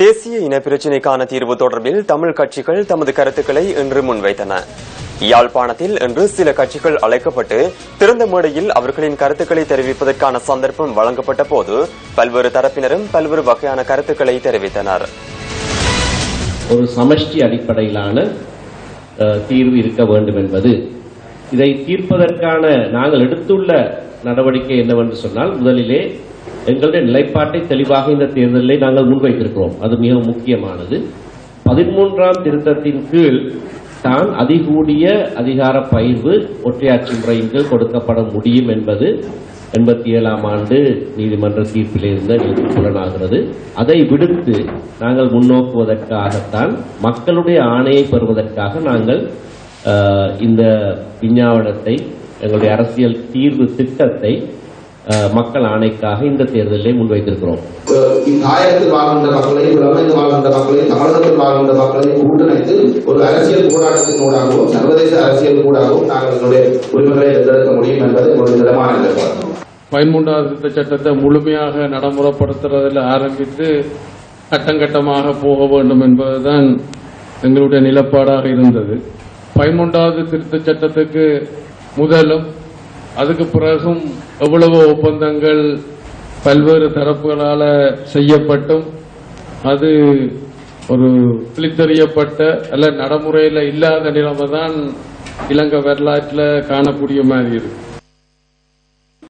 தேசிய இன பிரச்சினைக்கான தீர்வு தொடர்பில் தமிழ் கட்சிகள் தமது கருத்துக்களை இன்று முன்வைத்தன. யாழ்ப்பாணத்தில் இன்று சில கட்சிகள் அழைக்கப்பட்டு திறந்த மேடையில் அவர்களின் கருத்துக்களை தெரிவிப்பதற்கான சந்தர்ப்பம் வழங்கப்பட்ட போது பல்வேறு தரப்பினரும் பல்வேறு வகையான கருத்துக்களை தெரிவித்தனர். ஒரு சமஷ்டி அடிப்படையிலான தீர்வு இருக்க வேண்டும் என்பது, இதை தீர்ப்பதற்கான நாங்கள் எடுத்துள்ள நடவடிக்கை என்னவென்று சொன்னால், முதலிலே எங்களுடைய நிலைப்பாட்டை தெளிவாக இந்த தேர்தலில் நாங்கள் முன்வைத்திருக்கிறோம். அது மிக முக்கியமானது. 13ஆம் திருத்தத்தின் கீழ் தான் அதிகூடிய அதிகார பகிர்வு ஒற்றையாட்சி முறையின் கீழ் கொடுக்கப்பட முடியும் என்பது 87ஆம் ஆண்டு நீதிமன்ற தீர்ப்பிலிருந்து எங்களுக்கு புலனாகிறது. அதை விடுத்து நாங்கள் முன்னோக்குவதற்காகத்தான், மக்களுடைய ஆணையை பெறுவதற்காக நாங்கள் இந்த விஞ்ஞாபனத்தை, எங்களுடைய அரசியல் தீர்வு திட்டத்தை மக்கள் ஆணைக்காக இந்த தேர்தலை முன்வைத்திருக்கிறோம். தாயகத்தில் வாழ்கின்ற மக்களையும், புலமையில் வாழ்கின்ற மக்களையும், தமிழகத்தில் வாழ்கின்ற மக்களையும் கூட்டணித்து ஒரு அரசியல் போராட்டத்தினூடாகவும் சர்வதேச அரசியல் கூடாகவும் நாங்கள் எங்களுடைய உரிமைகளை எதிர்க்க முடியும் என்பது ஒரு திடமான நிலைப்பாடு. 13வது திருத்த சட்டத்தை முழுமையாக நடைமுறைப்படுத்துறதில் ஆரம்பித்து கட்டங்கட்டமாக போக வேண்டும் என்பதுதான் எங்களுடைய நிலப்பாடாக இருந்தது. 13வது திருத்த சட்டத்துக்கு முதலும் அதுக்கு பிறகும் எவ்வளவு ஒப்பந்தங்கள் பல்வேறு தரப்புகளால் செய்யப்பட்டும் அது ஒரு கிழித்தறியப்பட்ட அல்ல நடைமுறையில் இல்லாத நிலைமை தான் இலங்கை வரலாற்றில் காணக்கூடிய மாதிரி இருக்கு.